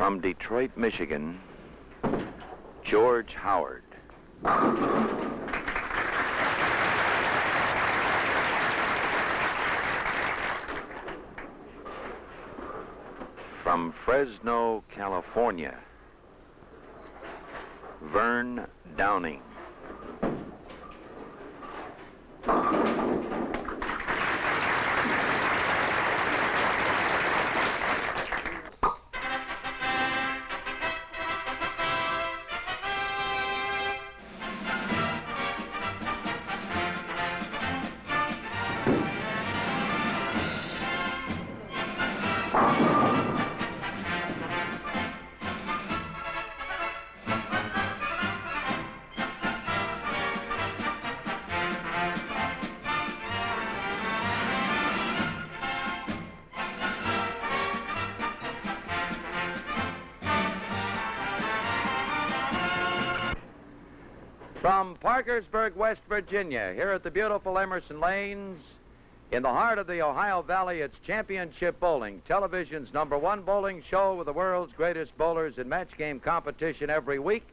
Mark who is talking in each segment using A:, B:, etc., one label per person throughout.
A: From Detroit, Michigan, George Howard. From Fresno, California, Vern Downing. From Parkersburg, West Virginia, here at the beautiful Emerson Lanes, in the heart of the Ohio Valley, it's Championship Bowling, television's #1 bowling show with the world's greatest bowlers in match game competition every week.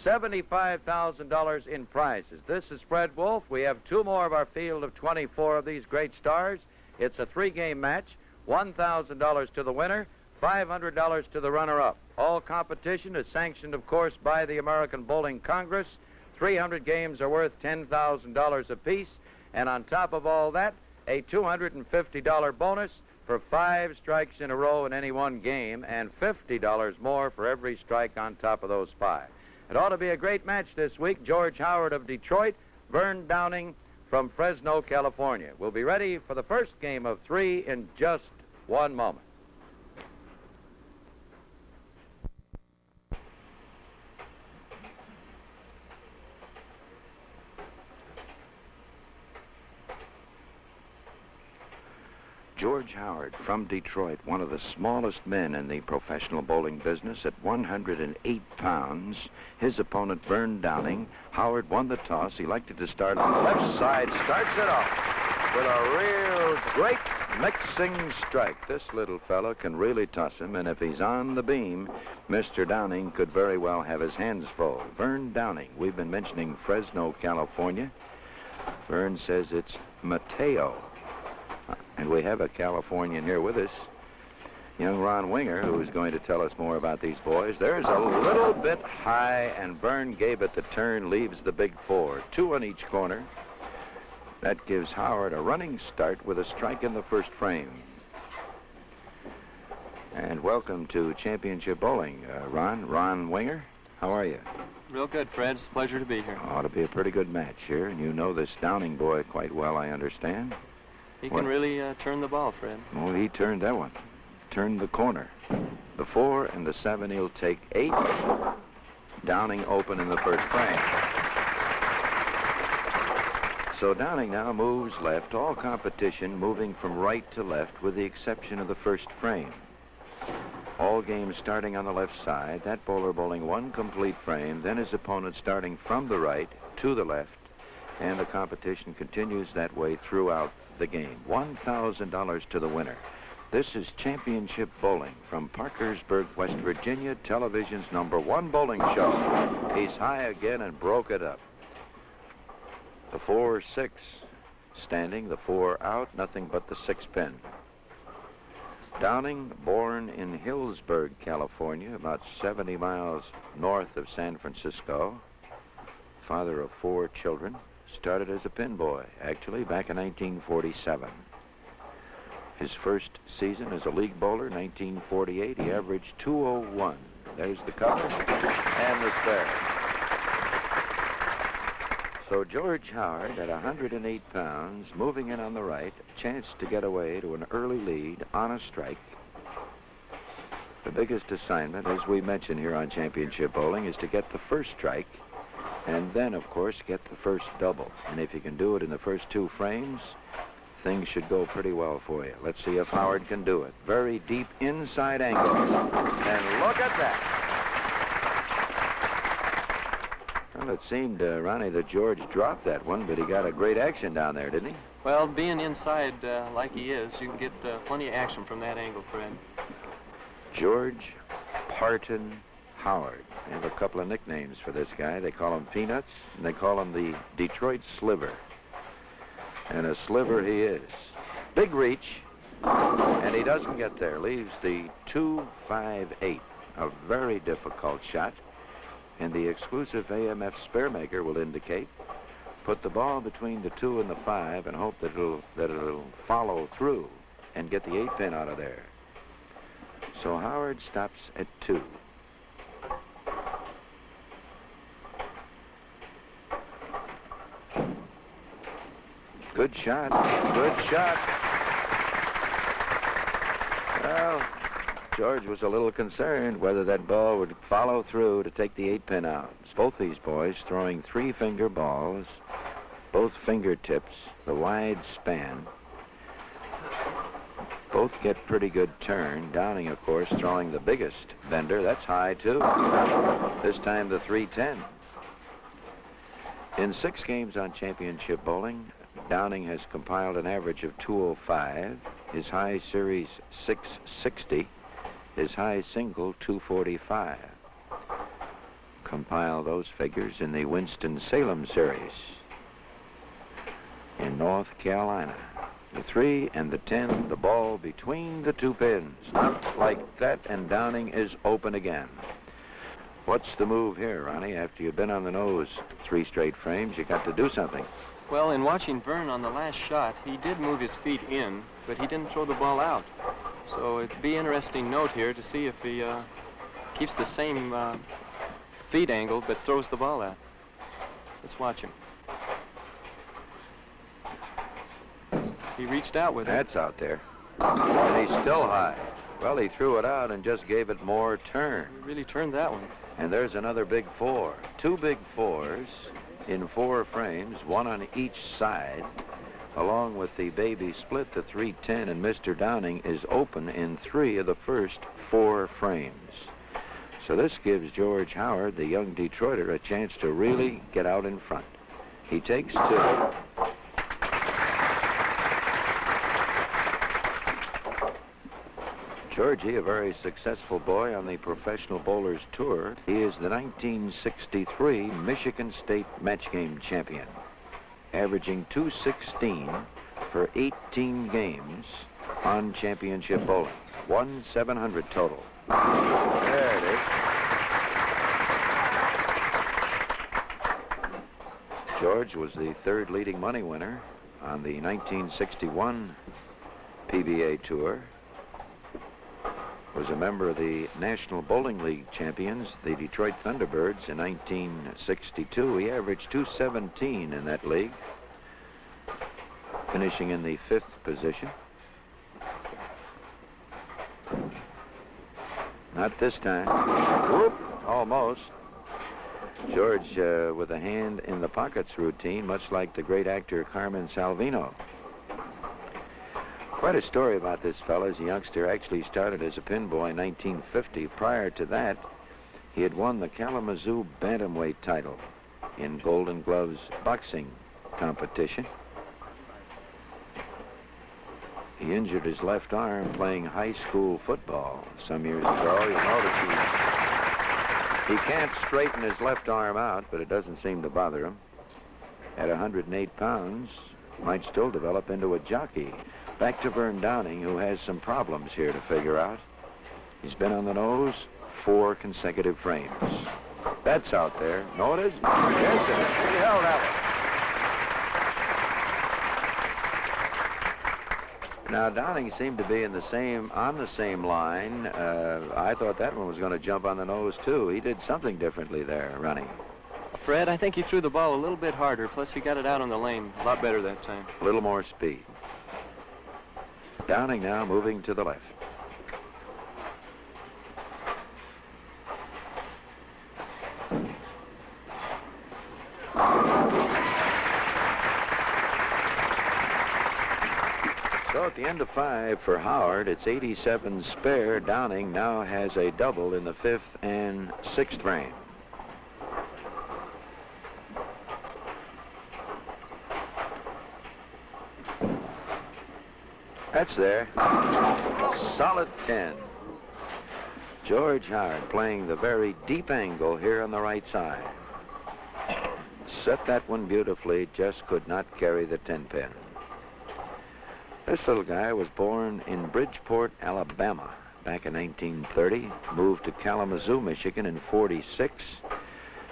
A: $75,000 in prizes. This is Fred Wolf. We have 2 more of our field of 24 of these great stars. It's a 3-game match, $1,000 to the winner, $500 to the runner-up. All competition is sanctioned, of course, by the American Bowling Congress. 300 games are worth $10,000 apiece, and on top of all that, a $250 bonus for 5 strikes in a row in any one game, and $50 more for every strike on top of those 5. It ought to be a great match this week. George Howard of Detroit, Vern Downing from Fresno, California. We'll be ready for the first game of 3 in just one moment. George Howard from Detroit, one of the smallest men in the professional bowling business at 108 pounds. His opponent, Vern Downing. Howard won the toss, elected to start on the left side, starts it off with a real great mixing strike. This little fellow can really toss him, and if he's on the beam, Mr. Downing could very well have his hands full. Vern Downing, we've been mentioning Fresno, California. Vern says it's Mateo. And we have a Californian here with us, young Ron Winger, who is going to tell us more about these boys. There's a little bit high, and Vern gave it the turn, leaves the big 4. 2 on each corner. That gives Howard a running start with a strike in the first frame. And welcome to Championship Bowling, Ron Winger. How are you?
B: Real good, Fred. It's a pleasure to be here.
A: Ought to be a pretty good match here, and you know this Downing boy quite well, I understand.
B: He can really turn the ball, Fred.
A: Oh, he turned that one. Turned the corner. The 4 and the 7, he'll take 8. Downing open in the first frame. So Downing now moves left, all competition moving from right to left with the exception of the first frame. All games starting on the left side, that bowler bowling 1 complete frame, then his opponent starting from the right to the left, and the competition continues that way throughout the game. $1,000 to the winner. This is Championship Bowling from Parkersburg, West Virginia, television's #1 bowling show. He's high again and broke it up. The 4-6 standing, the 4 out, nothing but the 6 pin. Downing, born in Hillsburg, California, about 70 miles north of San Francisco. Father of 4 children. Started as a pin boy, actually, back in 1947. His first season as a league bowler, 1948, he averaged .201. There's the cover and the spare. So George Howard, at 108 pounds, moving in on the right, a chance to get away to an early lead on a strike. The biggest assignment, as we mentioned here on Championship Bowling, is to get the first strike, and then, of course, get the first double. And if you can do it in the first 2 frames, things should go pretty well for you. Let's see if Howard can do it. Very deep inside angle. And look at that. Well, it seemed, Ronnie, that George dropped that one, but he got a great action down there, didn't he?
B: Well, being inside like he is, you can get plenty of action from that angle, Fred.
A: George Parton Howard. They have a couple of nicknames for this guy. They call him Peanuts, and they call him the Detroit Sliver. And a sliver he is. Big reach, and he doesn't get there. Leaves the 2-5-8, a very difficult shot. And the exclusive AMF spare maker will indicate, put the ball between the 2 and the 5 and hope that it'll follow through and get the 8-pin out of there. So Howard stops at 2. Good shot. Good shot. Well, George was a little concerned whether that ball would follow through to take the 8-pin out. Both these boys throwing 3-finger balls, both fingertips, the wide span. Both get pretty good turn. Downing, of course, throwing the biggest bender. That's high, too. This time the 3-10. In 6 games on championship bowling, Downing has compiled an average of 205, his high series 660, his high single 245. Compile those figures in the Winston-Salem series in North Carolina. The 3 and the 10, the ball between the 2 pins. Not like that, and Downing is open again. What's the move here, Ronnie? After you've been on the nose 3 straight frames, you got to do something.
B: Well, in watching Vern on the last shot, he did move his feet in, but he didn't throw the ball out. So it'd be interesting note here to see if he keeps the same feet angle but throws the ball out. Let's watch him. He reached out with it.
A: That's out there. And he's still high. Well, he threw it out and just gave it more turn.
B: He really turned that one.
A: And there's another big 4. 2 big 4s in 4 frames, 1 on each side, along with the baby split, the 310, and Mr. Downing is open in 3 of the first 4 frames. So this gives George Howard, the young Detroiter, a chance to really get out in front. He takes 2. Georgie, a very successful boy on the Professional Bowlers Tour. He is the 1963 Michigan State Match Game champion, averaging 216 for 18 games on championship bowling. 1,700 total. There it is. George was the 3rd leading money winner on the 1961 PBA Tour. Was a member of the National Bowling League champions, the Detroit Thunderbirds, in 1962. He averaged 217 in that league, finishing in the 5th position. Not this time. Whoop, almost. George with a hand in the pockets routine, much like the great actor Carmen Salvino. Quite a story about this fellow. As a youngster, actually started as a pin boy in 1950. Prior to that, he had won the Kalamazoo Bantamweight title in Golden Gloves boxing competition. He injured his left arm playing high school football some years ago. You'll notice he can't straighten his left arm out, but it doesn't seem to bother him. At 108 pounds, might still develop into a jockey. Back to Vern Downing, who has some problems here to figure out. He's been on the nose 4 consecutive frames. That's out there. No, it isn't. Yes, it is. He held that one. Now, Downing seemed to be on the same line. I thought that one was going to jump on the nose, too. He did something differently there, running.
B: Fred, I think he threw the ball a little bit harder, plus he got it out on the lane a lot better that time.
A: A little more speed. Downing now moving to the left. So at the end of 5 for Howard, it's 87 spare. Downing now has a double in the 5th and 6th frame. That's there. Solid 10. George Howard playing the very deep angle here on the right side. Set that one beautifully, just could not carry the 10-pin. This little guy was born in Bridgeport, Alabama, back in 1930, moved to Kalamazoo, Michigan in 46,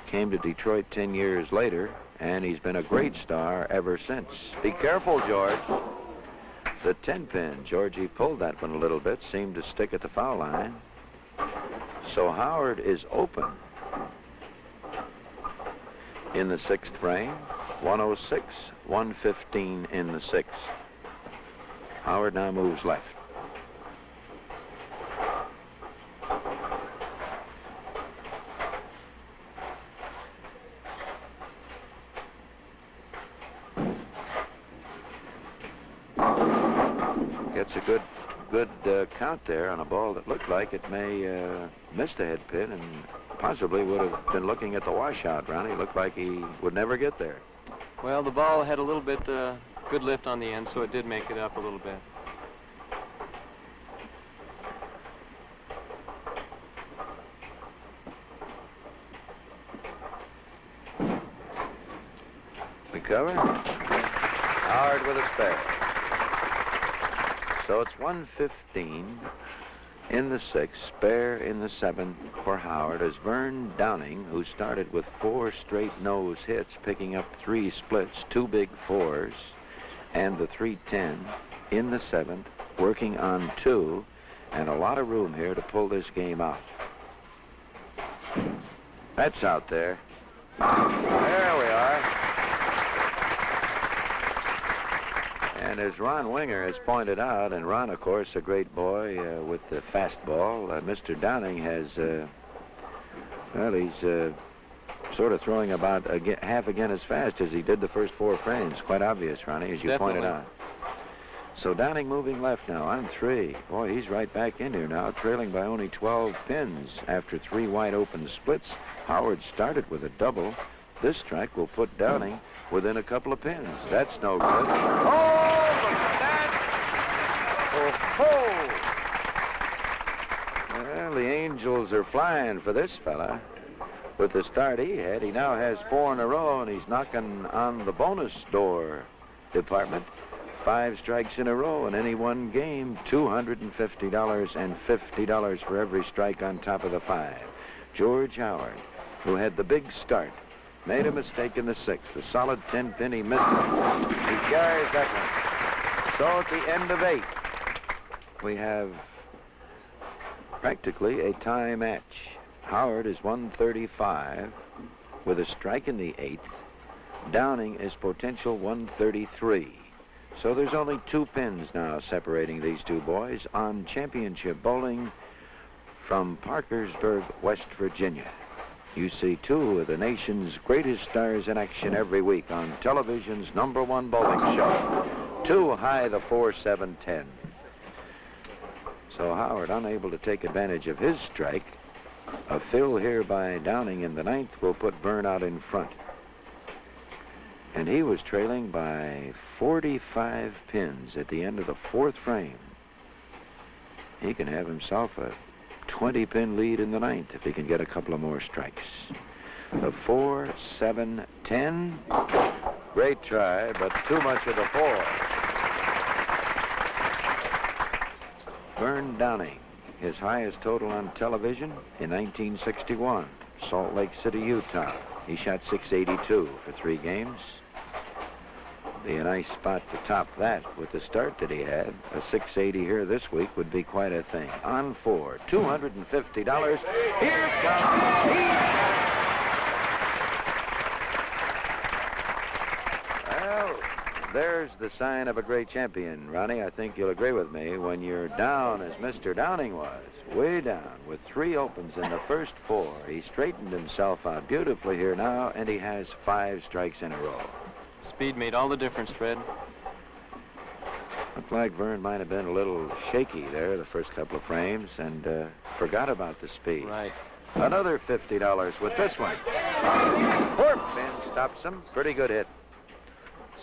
A: came to Detroit 10 years later, and he's been a great star ever since. Be careful, George. The 10-pin, Georgie pulled that one a little bit, seemed to stick at the foul line. So Howard is open in the 6th frame, 106, 115 in the 6th. Howard now moves left. Gets a good count there on a ball that looked like it may miss the head pin and possibly would have been looking at the washout, Ronnie. Looked like he would never get there.
B: Well, the ball had a little bit good lift on the end, so it did make it up a little bit.
A: Recover. Howard with a spare. So it's 115 in the 6th, spare in the 7th for Howard, as Vern Downing, who started with 4 straight nose hits, picking up 3 splits, 2 big 4s, and the 310 in the 7th, working on 2, and a lot of room here to pull this game out. That's out there. There we are. And as Ron Winger has pointed out, and Ron, of course, a great boy with the fastball, Mr. Downing has, well, he's sort of throwing about half again as fast as he did the first 4 frames. Quite obvious, Ronnie, as you pointed out. So Downing moving left now on 3. Boy, he's right back in here now, trailing by only 12 pins after 3 wide open splits. Howard started with a double. This strike will put Downing within a couple of pins. That's no good. Oh, look at that! Oh, ho! Well, the Angels are flying for this fella. With the start he had, he now has 4 in a row, and he's knocking on the bonus door department. 5 strikes in a row in any one game, $250 and $50 for every strike on top of the 5. George Howard, who had the big start, made a mistake in the 6th. The solid 10-pin, he missed it. He carries that one. So at the end of 8, we have practically a tie match. Howard is 135 with a strike in the 8th. Downing is potential 133. So there's only 2 pins now separating these 2 boys on championship bowling from Parkersburg, West Virginia. You see 2 of the nation's greatest stars in action every week on television's #1 bowling show. 2 high the 4, 7, 10. So Howard, unable to take advantage of his strike, a fill here by Downing in the 9th will put Vern out in front. And he was trailing by 45 pins at the end of the 4th frame. He can have himself a 20-pin lead in the 9th if he can get a couple of more strikes. The 4, 7, 10. Great try, but too much of the 4. Vern Downing, his highest total on television in 1961, Salt Lake City, Utah. He shot 682 for 3 games. Be a nice spot to top that with the start that he had. A 680 here this week would be quite a thing. On 4, $250. Here comes he. Well, there's the sign of a great champion, Ronnie. I think you'll agree with me. When you're down, as Mr. Downing was, way down, with 3 opens in the first 4, he straightened himself out beautifully here now, and he has 5 strikes in a row.
B: Speed made all the difference, Fred.
A: Looked like Vern might have been a little shaky there the first couple of frames and forgot about the speed.
B: Right.
A: Another $50 with this one. Poor Finn stops him. Pretty good hit.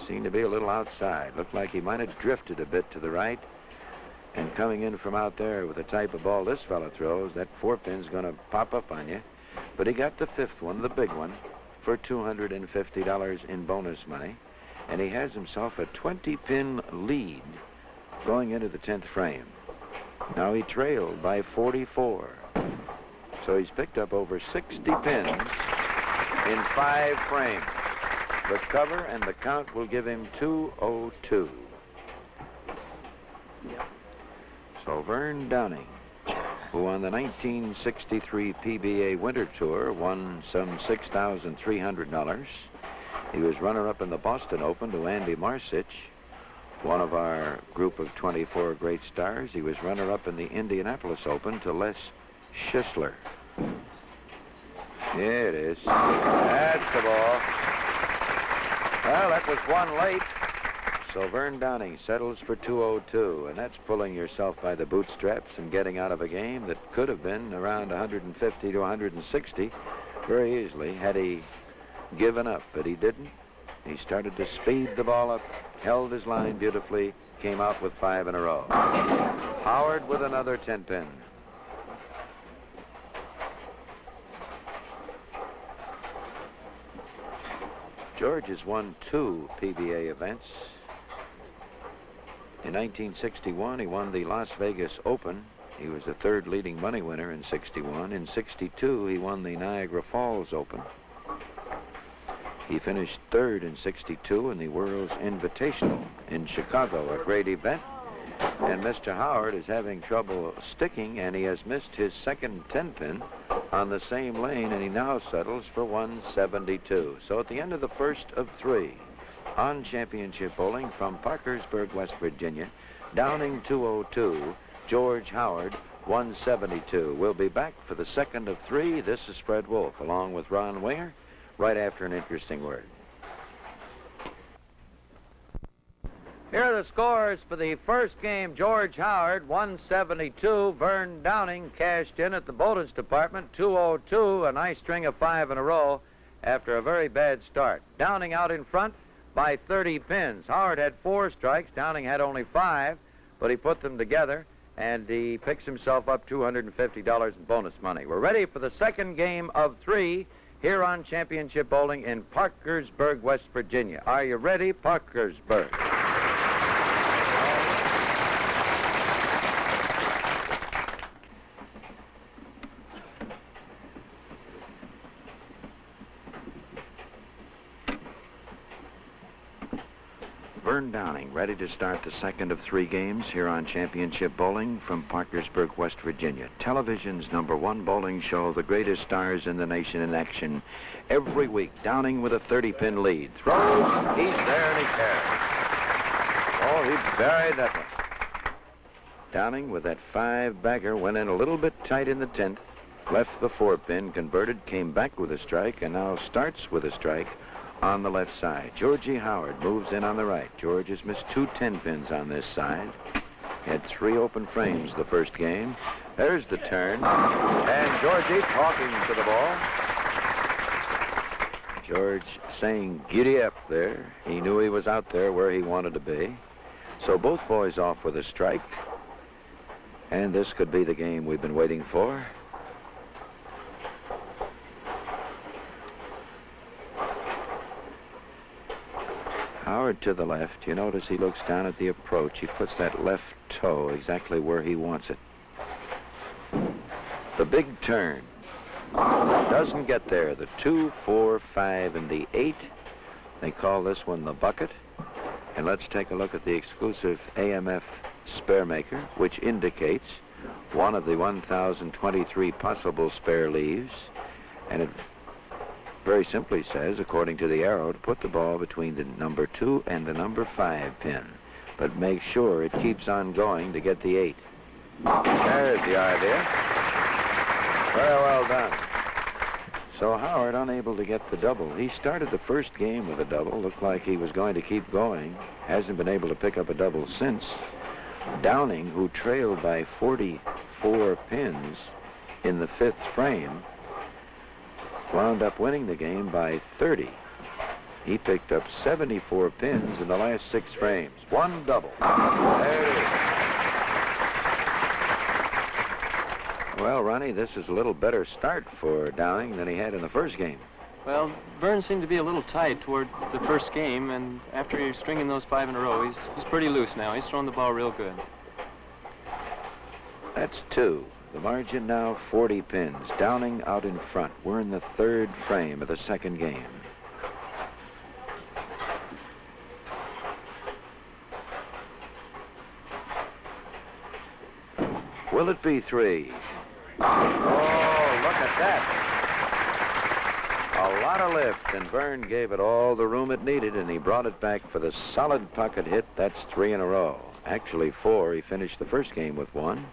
A: Seemed to be a little outside. Looked like he might have drifted a bit to the right. And coming in from out there with the type of ball this fella throws, that 4-pin's going to pop up on you. But he got the 5th one, the big one, for $250 in bonus money. And he has himself a 20-pin lead going into the 10th frame. Now he trailed by 44. So he's picked up over 60 pins in 5 frames. The cover and the count will give him 202.
B: Yep.
A: So Vern Downing, who won the 1963 PBA Winter Tour, won some $6,300. He was runner-up in the Boston Open to Andy Marcich, one of our group of 24 great stars. He was runner-up in the Indianapolis Open to Les Schisler. Yeah, it is. That's the ball. Well, that was one late. So Vern Downing settles for 202, and that's pulling yourself by the bootstraps and getting out of a game that could have been around 150 to 160 very easily had he given up, but he didn't. He started to speed the ball up, held his line beautifully, came out with 5 in a row. Howard with another 10-pin. George has won 2 PBA events. In 1961, he won the Las Vegas Open. He was the 3rd leading money winner in 61. In 62, he won the Niagara Falls Open. He finished 3rd in 62 in the World's Invitational in Chicago, a great event. And Mr. Howard is having trouble sticking, and he has missed his second 10-pin on the same lane, and he now settles for 172. So at the end of the first of 3, on Championship Bowling from Parkersburg, West Virginia, Downing 202, George Howard 172. We'll be back for the second of 3. This is Fred Wolf, along with Ron Winger, right after an interesting word. Here are the scores for the first game. George Howard, 172. Vern Downing cashed in at the Bowden's department, 202. A nice string of 5 in a row after a very bad start. Downing out in front by 30 pins. Howard had 4 strikes. Downing had only 5, but he put them together, and he picks himself up $250 in bonus money. We're ready for the second game of 3 here on Championship Bowling in Parkersburg, West Virginia. Are you ready, Parkersburg? Vern Downing, ready to start the second of 3 games here on Championship Bowling from Parkersburg, West Virginia. Television's #1 bowling show, the greatest stars in the nation in action. Every week, Downing with a 30-pin lead. Throws, he's there and he carries. Oh, he buried that one. Downing with that 5-bagger went in a little bit tight in the 10th, left the 4-pin, converted, came back with a strike, and now starts with a strike on the left side. Georgie Howard moves in on the right. George has missed 2 10-pins on this side. Had 3 open frames the first game. There's the turn. And Georgie talking to the ball. George saying giddy up there. He knew he was out there where he wanted to be. So both boys off with a strike. And this could be the game we've been waiting for. Howard to the left. You notice he looks down at the approach. He puts that left toe exactly where he wants it. The big turn. Doesn't get there. The 2, 4, 5, and the 8. They call this one the bucket. And let's take a look at the exclusive AMF spare maker, which indicates one of the 1,023 possible spare leaves. And it very simply says, according to the arrow, to put the ball between the number 2 and the number 5 pin. But make sure it keeps on going to get the 8. There's the idea. Very well done. So Howard unable to get the double. He started the first game with a double. Looked like he was going to keep going. Hasn't been able to pick up a double since. Downing, who trailed by 44 pins in the 5th frame, wound up winning the game by 30. He picked up 74 pins in the last 6 frames. 1 double. There it is. Well, Ronnie, this is a little better start for Downing than he had in the first game.
B: Well, Vern seemed to be a little tight toward the first game, and after he's stringing those 5 in a row, he's pretty loose now. He's throwing the ball real good.
A: That's 2. The margin now 40 pins. Downing out in front. We're in the 3rd frame of the second game. Will it be 3? Oh, look at that. A lot of lift, and Vern gave it all the room it needed, and he brought it back for the solid pocket hit. That's 3 in a row. Actually 4. He finished the first game with 1.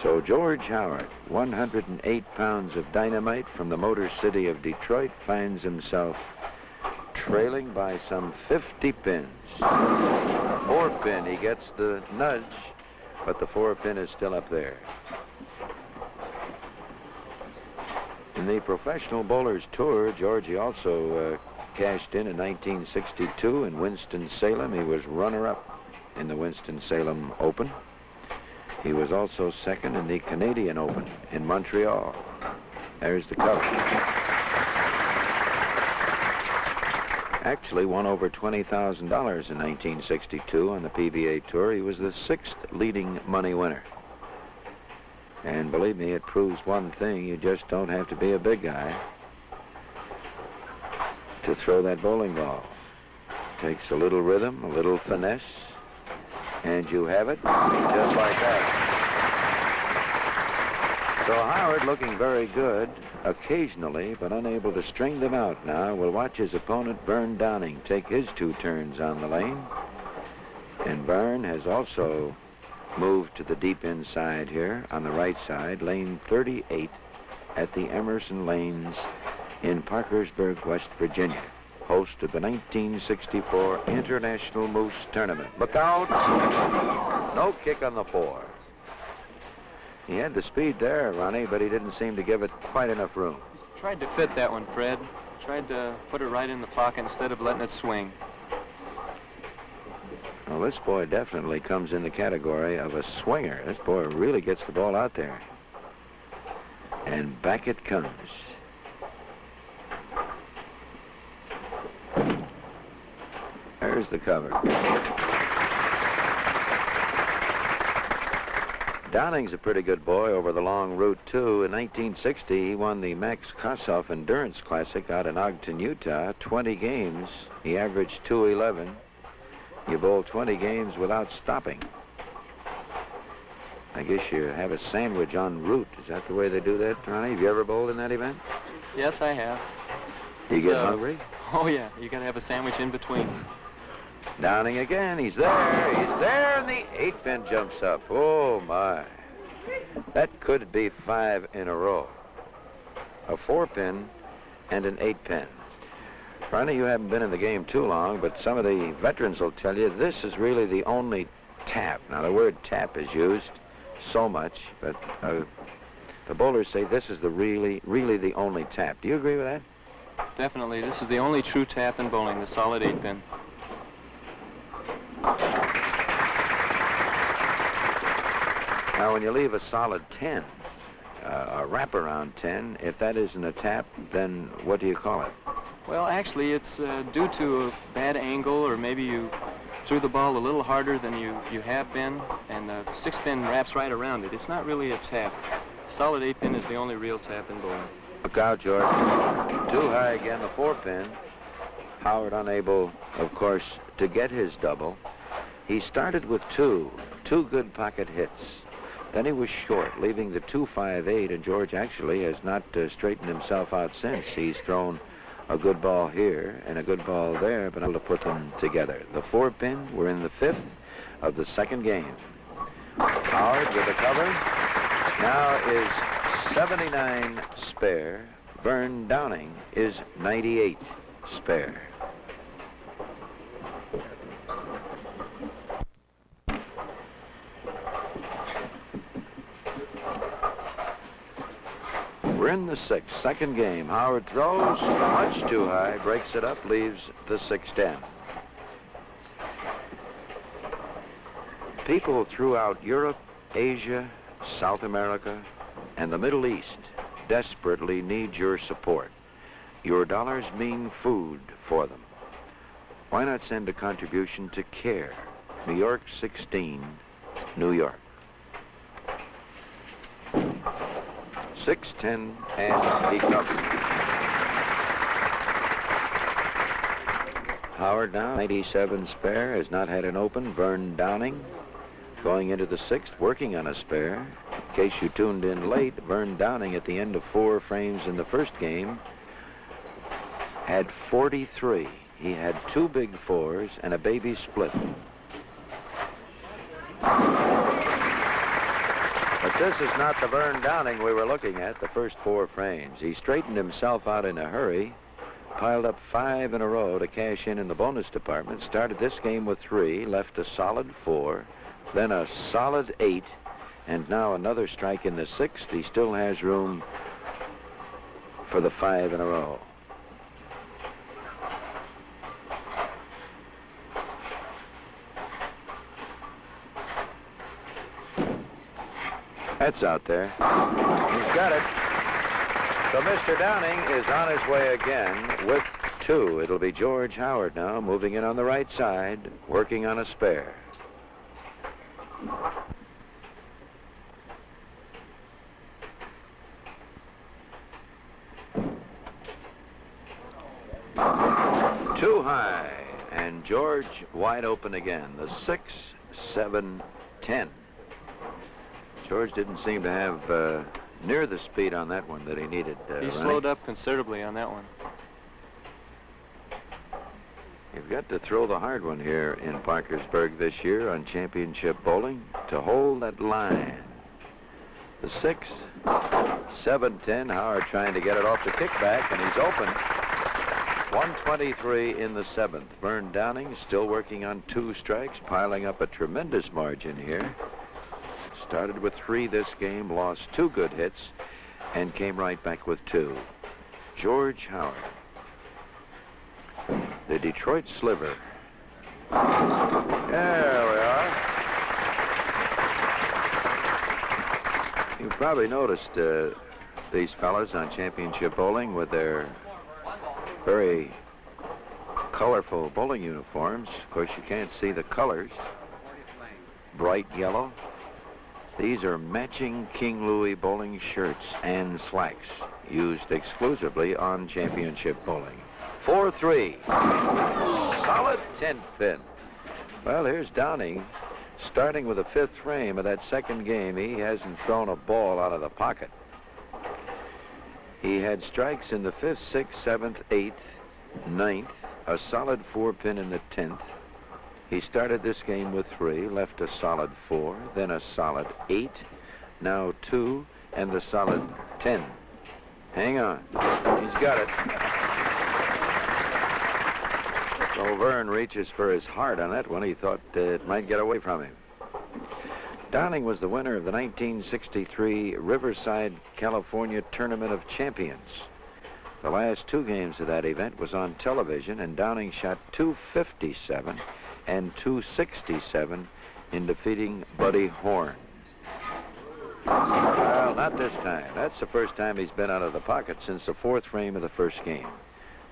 A: So George Howard, 108 pounds of dynamite from the Motor City of Detroit, finds himself trailing by some 50 pins. 4 pin, he gets the nudge, but the 4 pin is still up there. In the Professional Bowlers Tour, Georgie also cashed in 1962 in Winston-Salem. He was runner-up in the Winston-Salem Open. He was also second in the Canadian Open in Montreal. There's the cover. Actually won over $20,000 in 1962 on the PBA Tour. He was the 6th leading money winner. And believe me, it proves one thing: you just don't have to be a big guy to throw that bowling ball. Takes a little rhythm, a little finesse, and you have it just like that. So Howard looking very good occasionally, but unable to string them out now. We'll watch his opponent, Vern Downing, take his 2 turns on the lane. And Vern has also moved to the deep inside here on the right side, lane 38 at the Emerson Lanes in Parkersburg, West Virginia, host of the 1964 International Moose Tournament. Look out! No kick on the 4. He had the speed there, Ronnie, but he didn't seem to give it quite enough room.
B: He's tried to fit that one, Fred. Tried to put it right in the pocket instead of letting it swing.
A: Well, this boy definitely comes in the category of a swinger. This boy really gets the ball out there. And back it comes. There's the cover. Downing's a pretty good boy over the long route, too. In 1960, he won the Max Kossoff Endurance Classic out in Ogden, Utah. 20 games. He averaged 211. You bowl 20 games without stopping. I guess you have a sandwich en route. Is that the way they do that, Ronnie? Have you ever bowled in that event?
B: Yes, I have.
A: Do you get hungry?
B: Oh, yeah. You got to have a sandwich in between.
A: Downing again. He's there. He's there, and the 8-pin jumps up. Oh, my. That could be 5 in a row. A 4-pin and an 8-pin. Ronnie, you haven't been in the game too long, but some of the veterans will tell you this is really the only tap. Now, the word tap is used so much, but the bowlers say this is the really the only tap. Do you agree with that?
B: Definitely. This is the only true tap in bowling, the solid 8-pin.
A: Now, when you leave a solid 10, a wraparound 10, if that isn't a tap, then what do you call it?
B: Well, actually, it's due to a bad angle, or maybe you threw the ball a little harder than you have been, and the 6-pin wraps right around it. It's not really a tap. Solid 8-pin is the only real tap in bowling.
A: Look out, George. Too high again, the 4-pin. Howard unable, of course, to get his double. He started with 2 good pocket hits. Then he was short, leaving the 2-5-8, and George actually has not straightened himself out since. He's thrown a good ball here and a good ball there, but able to put them together. The 4-pin, we're in the 5th of the second game. Howard with the cover. Now is 79 spare. Vern Downing is 98 spare. We're in the 6th, second game. Howard throws much too high, breaks it up, leaves the 6-10. People throughout Europe, Asia, South America, and the Middle East desperately need your support. Your dollars mean food for them. Why not send a contribution to CARE, New York 16, New York? 6-10, and he covered. Howard now, 97 spare, has not had an open. Vern Downing going into the sixth, working on a spare. In case you tuned in late, Vern Downing at the end of 4 frames in the first game had 43. He had 2 big 4s and a baby split. But this is not the Vern Downing we were looking at the first 4 frames. He straightened himself out in a hurry, piled up 5 in a row to cash in the bonus department, started this game with 3, left a solid 4, then a solid 8, and now another strike in the 6th. He still has room for the 5 in a row. That's out there. He's got it. So Mr. Downing is on his way again with 2. It'll be George Howard now, moving in on the right side, working on a spare. Too high, and George wide open again. The 6, 7, 10. George didn't seem to have near the speed on that one that he needed.
B: He slowed up considerably on that one.
A: You've got to throw the hard one here in Parkersburg this year on championship bowling to hold that line. The 6, 7, 10. Howard trying to get it off the kickback, and he's open. 123 in the 7th. Vern Downing still working on 2 strikes, piling up a tremendous margin here. Started with 3 this game, lost 2 good hits, and came right back with 2. George Howard, the Detroit sliver. There we are. You've probably noticed these fellas on championship bowling with their very colorful bowling uniforms. Of course, you can't see the colors. Bright yellow. These are matching King Louis bowling shirts and slacks used exclusively on championship bowling. 4-3. Solid 10 pin. Well, here's Downing starting with the 5th frame of that second game. He hasn't thrown a ball out of the pocket. He had strikes in the 5th, 6th, 7th, 8th, 9th, a solid 4 pin in the 10th. He started this game with 3, left a solid 4, then a solid 8, now 2, and the solid 10. Hang on. He's got it. So Vern reaches for his heart on that one. He thought it might get away from him. Downing was the winner of the 1963 Riverside, California Tournament of Champions. The last 2 games of that event was on television, and Downing shot 257 and 267 in defeating Buddy Horn. Well, not this time. That's the first time he's been out of the pocket since the 4th frame of the first game,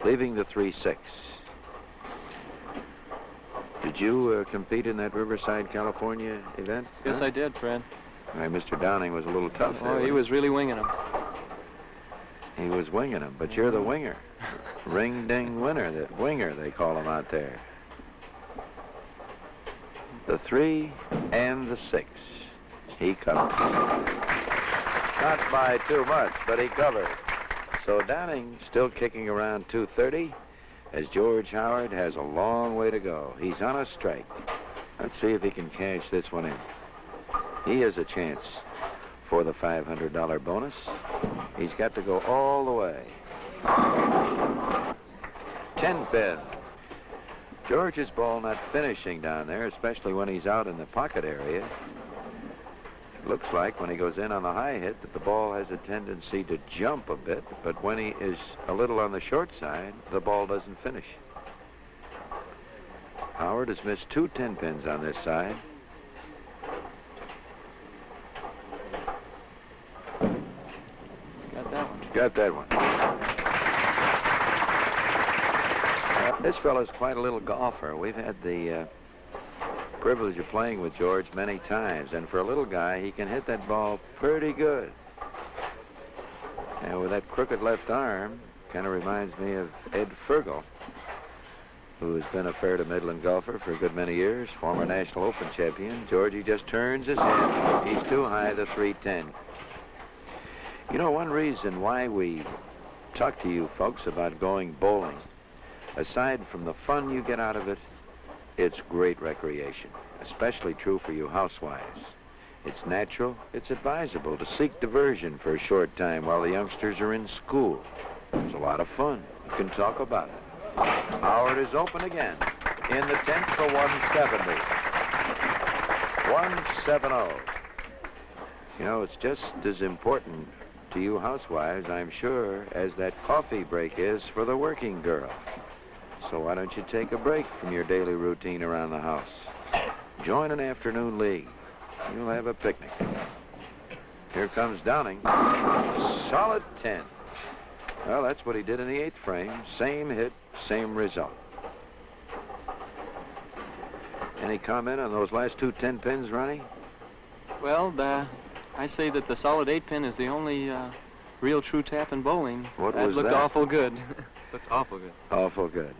A: leaving the 3-6. Did you compete in that Riverside, California event?
B: Yes, I did, Fred.
A: Right, Mr. Downing was a little tough there.
B: Oh, he was really winging him.
A: He was winging him, but you're the winger. Ring-ding winner, that winger they call him out there. The 3 and the 6. He covered. Not by too much, but he covered. So Downing still kicking around 230, as George Howard has a long way to go. He's on a strike. Let's see if he can cash this one in. He has a chance for the $500 bonus. He's got to go all the way. 10 pin. George's ball not finishing down there, especially when he's out in the pocket area. It looks like when he goes in on the high hit that the ball has a tendency to jump a bit, but when he is a little on the short side, the ball doesn't finish. Howard has missed 2 10 pins on this side. Got that one. This fellow's quite a little golfer. We've had the privilege of playing with George many times, and for a little guy, he can hit that ball pretty good. And with that crooked left arm, kind of reminds me of Ed Fergal, who has been a fair to Midland golfer for a good many years, former National Open champion. Georgie just turns his head. He's too high, the 310. You know, one reason why we talk to you folks about going bowling, aside from the fun you get out of it, it's great recreation, especially true for you housewives. It's natural, it's advisable to seek diversion for a short time while the youngsters are in school. It's a lot of fun. You can talk about it. Howard is open again in the 10th for 170. 170. You know, it's just as important to you housewives, I'm sure, as that coffee break is for the working girl. So why don't you take a break from your daily routine around the house? Join an afternoon league. You'll have a picnic. Here comes Downing. Solid 10. Well, that's what he did in the 8th frame. Same hit, same result. Any comment on those last two 10 pins, Ronnie?
B: Well, I say that the solid 8-pin is the only real true tap in bowling.
A: What was
B: looked
A: that?
B: awful good. Looked awful good.
A: Awful good.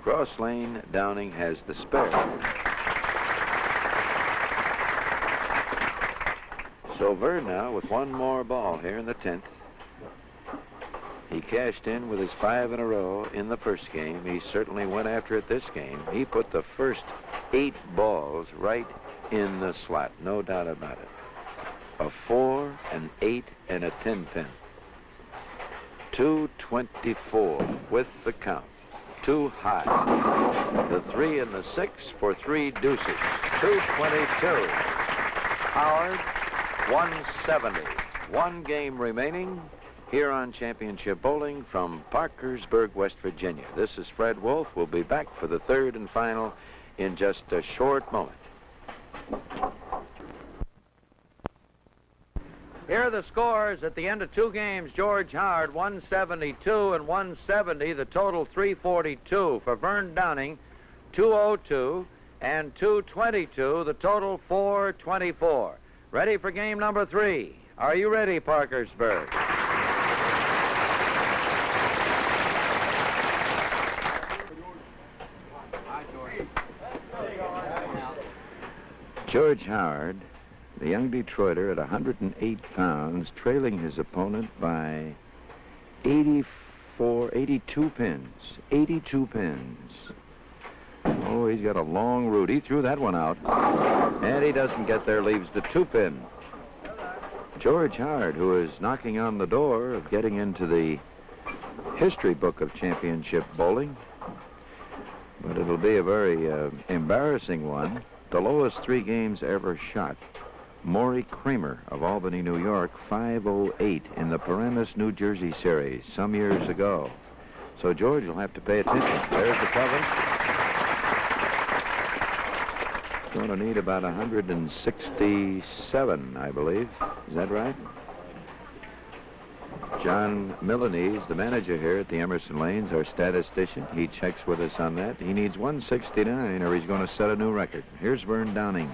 A: Cross lane, Downing has the spare. So Vern now with one more ball here in the 10th. He cashed in with his 5 in a row in the first game. He certainly went after it this game. He put the first 8 balls right in the slot, no doubt about it. A 4, an 8, and a 10 pin. 224 with the count. Too high. The 3 and the 6 for 3 deuces. 222. Howard, 170. One game remaining here on Championship Bowling from Parkersburg, West Virginia. This is Fred Wolf. We'll be back for the third and final in just a short moment. Here are the scores at the end of 2 games. George Howard, 172 and 170. The total 342 for Vern Downing, 202 and 222. The total 424. Ready for game number 3. Are you ready, Parkersburg? George Howard, the young Detroiter at 108 pounds, trailing his opponent by 82 pins. 82 pins. Oh, he's got a long route. He threw that one out. And he doesn't get there, leaves the 2-pin. George Howard, who is knocking on the door of getting into the history book of championship bowling. But it'll be a very embarrassing one. The lowest 3 games ever shot. Maury Kramer of Albany, New York, 508 in the Paramus, New Jersey series some years ago. So George will have to pay attention. There's the cover. Going to need about 167, I believe. Is that right? John Milanese, the manager here at the Emerson Lanes, our statistician, he checks with us on that. He needs 169 or he's going to set a new record. Here's Vern Downing.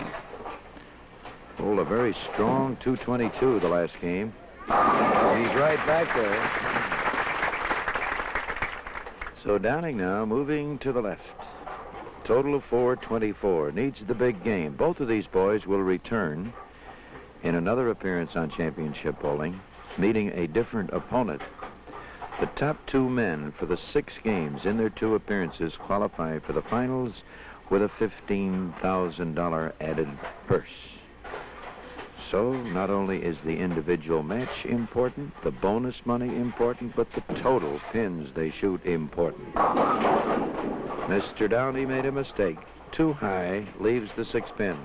A: Bowled a very strong 222 the last game. He's right back there. So Downing now moving to the left. Total of 424. Needs the big game. Both of these boys will return in another appearance on Championship Bowling, meeting a different opponent. The top 2 men for the 6 games in their 2 appearances qualify for the finals with a $15,000 added purse. So not only is the individual match important, the bonus money important, but the total pins they shoot important. Mr. Downey made a mistake. Too high, leaves the 6-pin.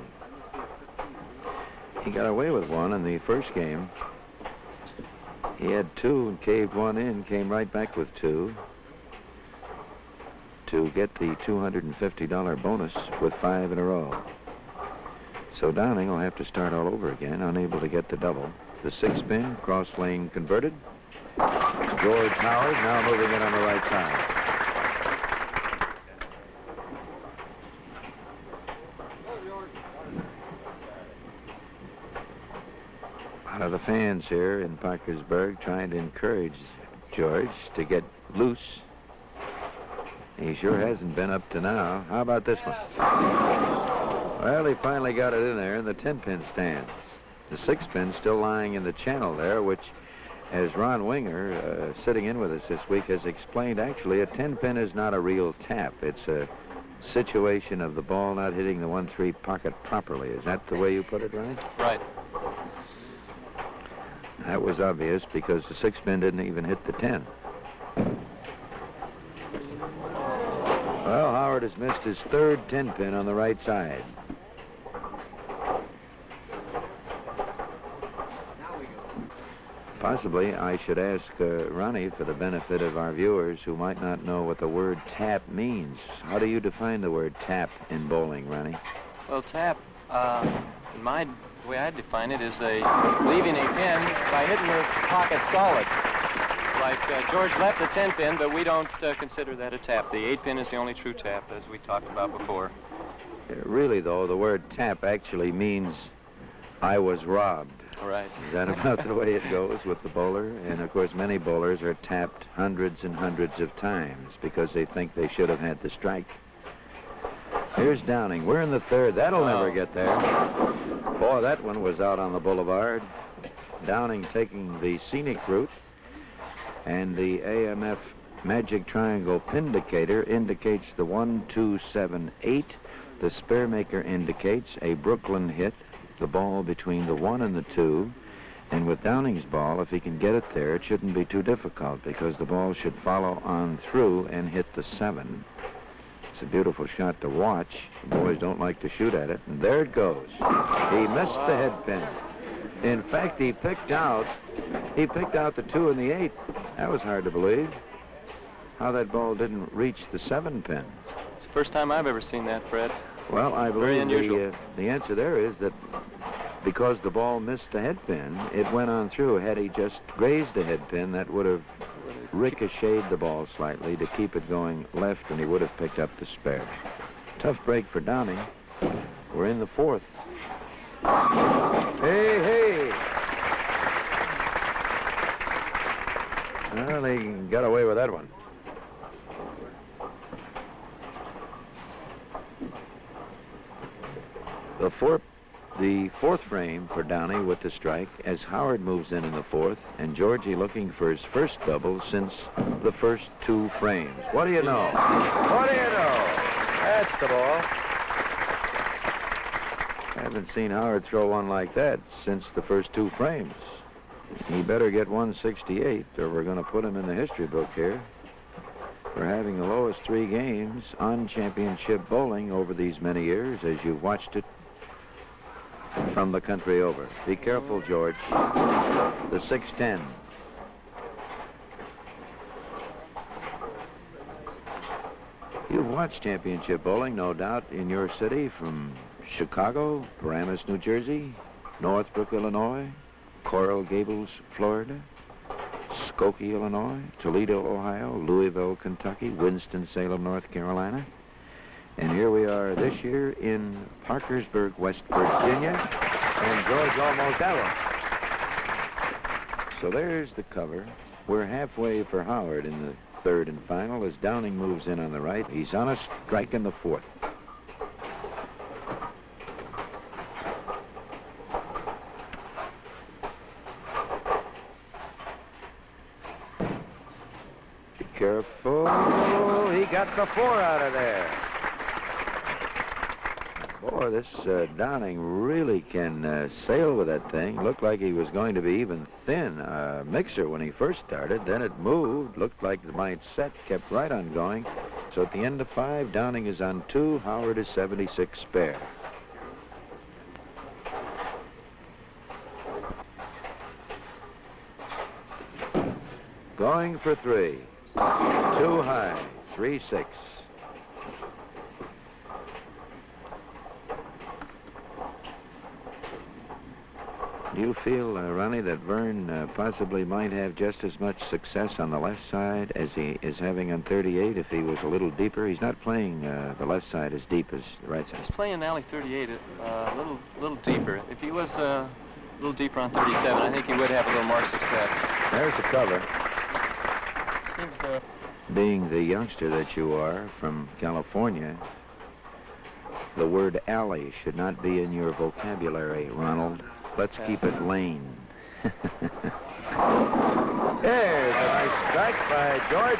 A: He got away with one in the first game. He had 2 and caved 1 in, came right back with 2 to get the $250 bonus with 5 in a row. So Downing will have to start all over again, unable to get the double. The 6-pin, cross lane converted. George Howard now moving in on the right side. A lot of the fans here in Parkersburg trying to encourage George to get loose. He sure hasn't been up to now. How about this one? Well, he finally got it in there, and the 10-pin stands. The 6-pin still lying in the channel there, which, as Ron Winger, sitting in with us this week, has explained, actually, a 10-pin is not a real tap. It's a situation of the ball not hitting the 1-3 pocket properly. Is that the way you put it, Ron?
B: Right.
A: That was obvious because the 6-pin didn't even hit the 10. Well, Howard has missed his third 10-pin on the right side. Possibly I should ask Ronnie, for the benefit of our viewers who might not know what the word tap means. How do you define the word tap in bowling, Ronnie?
B: Well, tap, in my way I define it, is leaving a pin by hitting the pocket solid. Like George left the 10-pin, but we don't consider that a tap. The 8-pin is the only true tap, as we talked about before.
A: Really, though, the word tap actually means I was robbed.
B: Right.
A: Is that about the way it goes with the bowler? And, of course, many bowlers are tapped hundreds and hundreds of times because they think they should have had the strike. Here's Downing. We're in the third. That'll never get there. Boy, that one was out on the boulevard. Downing taking the scenic route. And the AMF Magic Triangle Pindicator indicates the 1, 2, 7, 8. The Spearmaker indicates a Brooklyn hit, the ball between the 1 and the 2. And with Downing's ball, if he can get it there, it shouldn't be too difficult because the ball should follow on through and hit the 7. It's a beautiful shot to watch. The boys don't like to shoot at it. And there it goes. He missed the head pin. In fact, he picked out the 2 and the 8. That was hard to believe. How that ball didn't reach the 7-pin.
B: It's the first time I've ever seen that, Fred.
A: Well, I
B: Very
A: believe
B: unusual.
A: the answer there is that because the ball missed the head pin, it went on through. Had he just grazed the head pin, that would have ricocheted the ball slightly to keep it going left, and he would have picked up the spare. Tough break for Downing. We're in the fourth. Hey, hey! Well, he got away with that one. The fourth frame for Downey with the strike as Howard moves in the fourth, and Georgie looking for his first double since the first 2 frames. What do you know? What do you know? That's the ball. I haven't seen Howard throw one like that since the first 2 frames. He better get 168 or we're going to put him in the history book here for having the lowest 3 games on championship bowling over these many years as you've watched it from the country over. Be careful, George. The 6-10. You've watched championship bowling, no doubt, in your city from Chicago, Paramus, New Jersey, Northbrook, Illinois, Coral Gables, Florida, Skokie, Illinois, Toledo, Ohio, Louisville, Kentucky, Winston-Salem, North Carolina. And here we are this year in Parkersburg, West Virginia, and George almost had one. So there's the cover. We're halfway for Howard in the third and final as Downing moves in on the right. He's on a strike in the fourth. Be careful. He got the 4 out of there. Boy, this Downing really can sail with that thing. Looked like he was going to be even thin. Mixer when he first started. Then it moved. Looked like the might set. Kept right on going. So at the end of 5, Downing is on 2. Howard is 76 spare. Going for 3. Too high. 3-6. Do you feel, Ronnie, that Vern possibly might have just as much success on the left side as he is having on 38 if he was a little deeper? He's not playing the left side as deep as the right side.
B: He's playing alley 38 a little deeper. If he was a little deeper on 37, I think he would have a little more success.
A: There's the cover.
B: Seems to...
A: Being the youngster that you are from California, the word alley should not be in your vocabulary, Ronald. Let's keep it lane. There's a nice strike by George.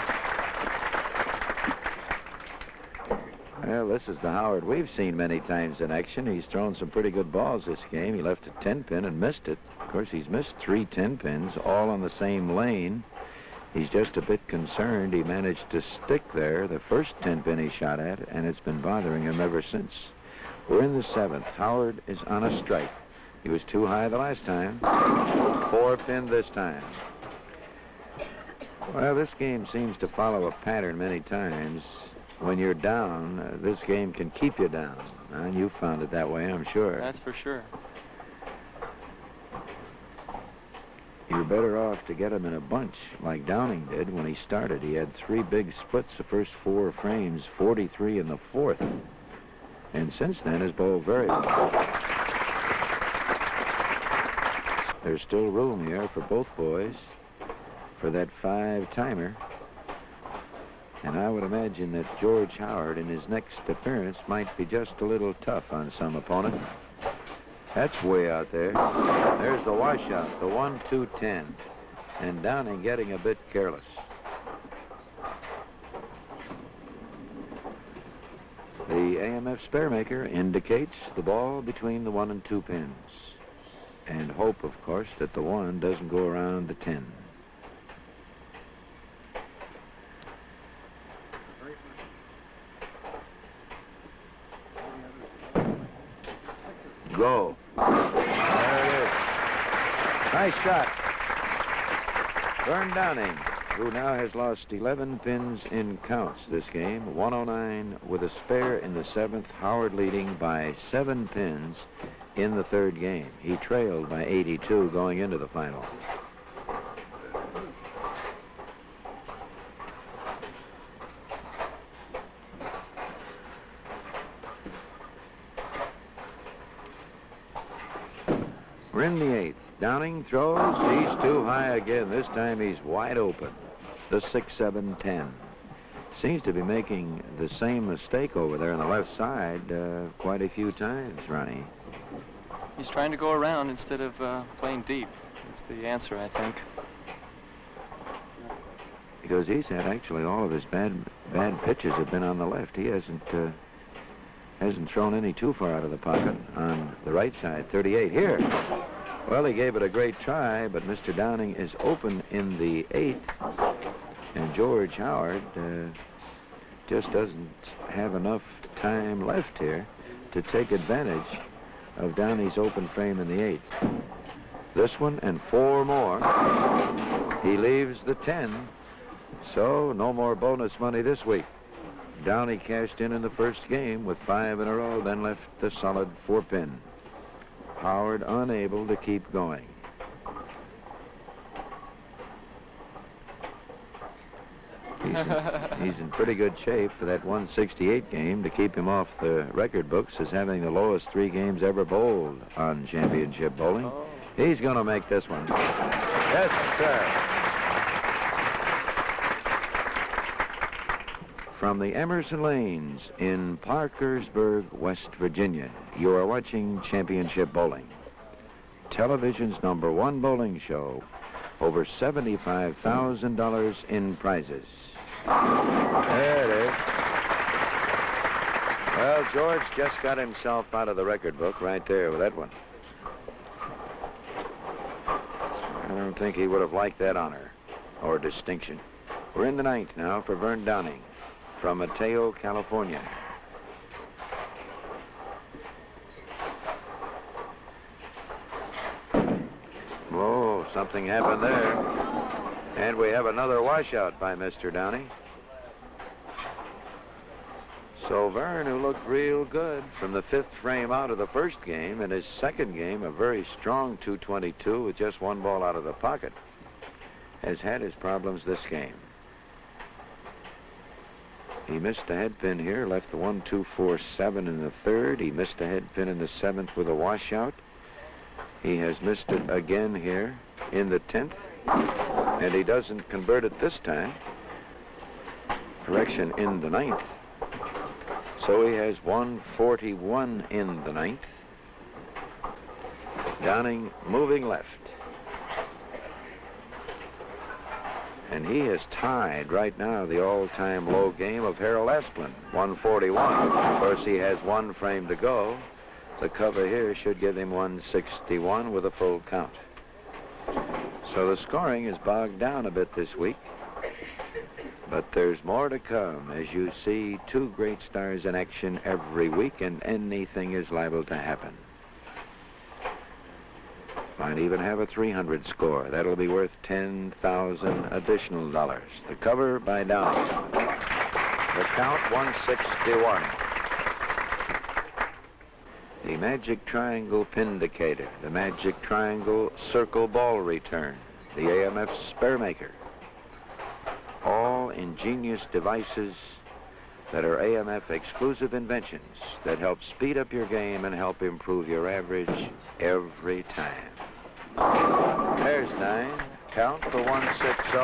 A: Well, this is the Howard we've seen many times in action. He's thrown some pretty good balls this game. He left a 10-pin and missed it. Of course, he's missed 3 10-pins, all on the same lane. He's just a bit concerned. He managed to stick there the first 10-pin he shot at, and it's been bothering him ever since. We're in the 7th. Howard is on a strike. He was too high the last time. 4-pin this time. Well, this game seems to follow a pattern many times. When you're down, this game can keep you down. And you found it that way, I'm sure.
B: That's for sure.
A: You're better off to get him in a bunch, like Downing did when he started. He had 3 big splits the first 4 frames, 43 in the 4th. And since then has bowled very well. There's still room here for both boys for that 5-timer. And I would imagine that George Howard in his next appearance might be just a little tough on some opponent. That's way out there. There's the washout, the 1-2-10. And Downing getting a bit careless. The AMF Sparemaker indicates the ball between the 1 and 2 pins. And hope, of course, that the 1 doesn't go around the 10. Go. There it is. Nice shot. Vern Downing, who now has lost 11 pins in counts this game. 109 with a spare in the 7th. Howard leading by 7 pins in the 3rd game. He trailed by 82 going into the final. We're in the 8th. Downing throws. He's too high again. This time he's wide open. The 6-7-10. Seems to be making the same mistake over there on the left side quite a few times, Ronnie.
B: He's trying to go around instead of playing deep. That's the answer, I think.
A: Because he's had actually all of his bad pitches have been on the left. He hasn't thrown any too far out of the pocket on the right side. 38 here. Well, he gave it a great try, but Mr. Downing is open in the 8th, and George Howard just doesn't have enough time left here to take advantage of Downey's open frame in the 8th. This one and 4 more. He leaves the 10, so no more bonus money this week. Downey cashed in the first game with 5 in a row, then left the solid 4-pin. Howard unable to keep going. He's in pretty good shape for that 168 game to keep him off the record books as having the lowest 3 games ever bowled on championship bowling.
B: Oh.
A: He's going to make this one. Yes, sir. From the Emerson Lanes in Parkersburg, West Virginia, you are watching Championship Bowling, television's #1 bowling show. Over $75,000 in prizes. There it is. Well, George just got himself out of the record book right there with that one. I don't think he would have liked that honor or distinction. We're in the 9th now for Vern Downing from Mateo, California. Whoa, something happened there. And we have another washout by Mr. Downing. So Vern, who looked real good from the 5th frame out of the first game, in his second game, a very strong 222 with just one ball out of the pocket, has had his problems this game. He missed the head pin here, left the 1-2-4-7 in the 3rd. He missed the head pin in the 7th with a washout. He has missed it again here in the 10th, and he doesn't convert it this time. Correction, in the 9th. So he has 141 in the 9th. Downing moving left. And he has tied right now the all-time low game of Harold Esplin, 141. Of course, he has one frame to go. The cover here should give him 161 with a full count. So the scoring is bogged down a bit this week. But there's more to come. As you see, two great stars in action every week, and anything is liable to happen. Might even have a 300 score. That'll be worth $10,000 additional dollars. The cover by Downing. The count 161. The magic triangle pindicator. The magic triangle circle ball return. The AMF spare maker. All ingenious devices that are AMF exclusive inventions that help speed up your game and help improve your average every time. There's 9. Count for 160.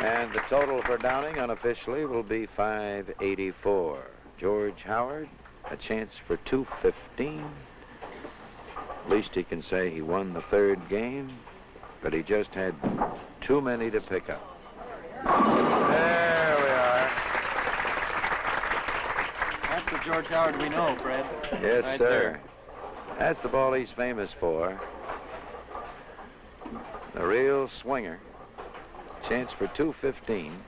A: And the total for Downing unofficially will be 584. George Howard, a chance for 215. At least he can say he won the 3rd game, but he just had too many to pick up. There we are.
B: That's the George Howard we know, Fred.
A: Yes,
B: right
A: sir.
B: There.
A: That's the ball he's famous for. The real swinger. Chance for 215.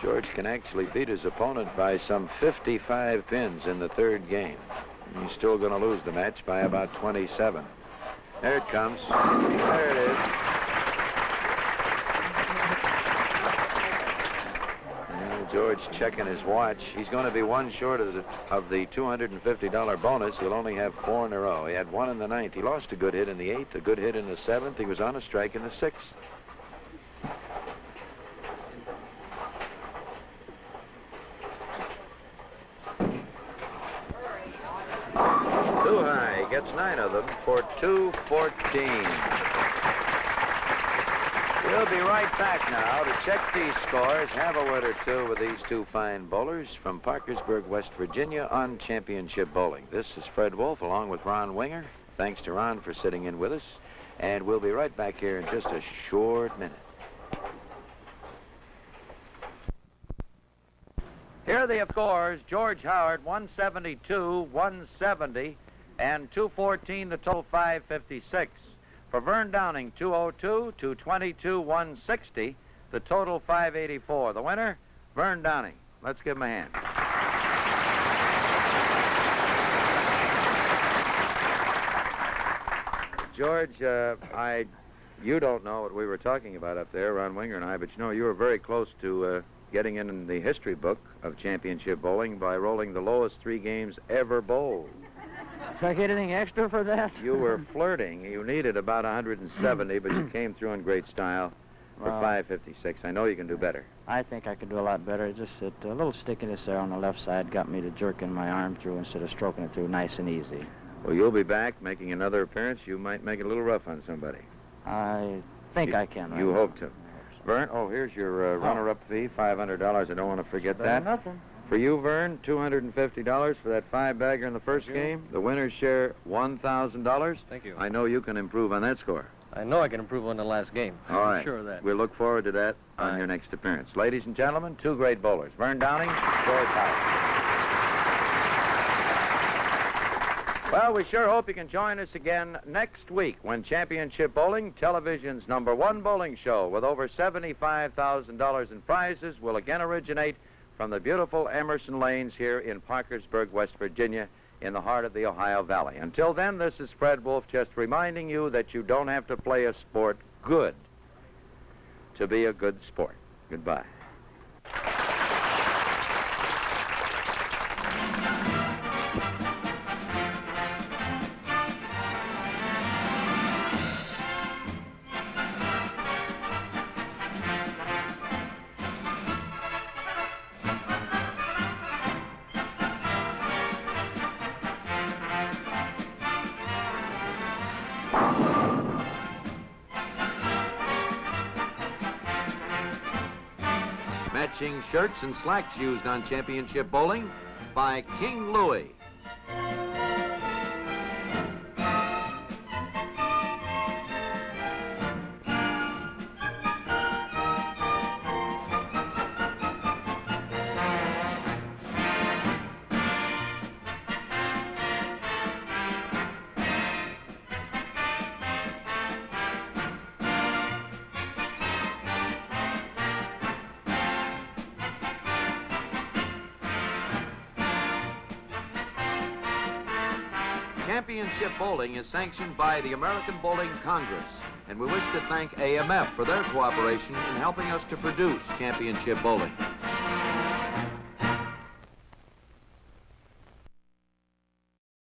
A: George can actually beat his opponent by some 55 pins in the 3rd game. And he's still going to lose the match by about 27. There it comes. There it is. George checking his watch. He's going to be one short of the $250 bonus. He'll only have 4 in a row. He had 1 in the 9th. He lost a good hit in the 8th, a good hit in the 7th. He was on a strike in the 6th. Too high. He gets 9 of them for 214. We'll be right back now to check these scores, have a word or two with these two fine bowlers from Parkersburg, West Virginia on Championship Bowling. This is Fred Wolf along with Ron Winger. Thanks to Ron for sitting in with us. And we'll be right back here in just a short minute. Here are the scores. George Howard, 172, 170, and 214, the total 556. For Vern Downing, 202, 222, 160, the total 584. The winner, Vern Downing. Let's give him a hand. George, you don't know what we were talking about up there, Ron Winger and I, but you know you were very close to getting in the history book of championship bowling by rolling the lowest 3 games ever bowled.
C: Do I get anything extra for that?
A: You were flirting. You needed about 170, but you came through in great style for 556. I know you can do better.
C: I think I could do a lot better. It's just that a little stickiness there on the left side got me to jerking my arm through instead of stroking it through nice and easy.
A: Well, you'll be back making another appearance. You might make it a little rough on somebody.
C: I think I can.
A: You hope to. Vern, here's your runner-up fee, $500. I don't want to forget that.
C: Nothing.
A: For you, Vern, $250 for that 5-bagger in the first game. The winner's share, $1,000.
D: Thank you.
A: I know you can improve on that score.
D: I know I can improve on the last game.
A: All right.
D: I'm sure of that.
A: We'll look forward to that on your next appearance. Ladies and gentlemen, 2 great bowlers, Vern Downing, George Howard. Well, we sure hope you can join us again next week when Championship Bowling, television's #1 bowling show with over $75,000 in prizes, will again originate from the beautiful Emerson Lanes here in Parkersburg, West Virginia, in the heart of the Ohio Valley. Until then, this is Fred Wolf just reminding you that you don't have to play a sport good to be a good sport. Goodbye. Matching shirts and slacks used on championship bowling by King Louie. Championship bowling is sanctioned by the American Bowling Congress, and we wish to thank AMF for their cooperation in helping us to produce championship bowling.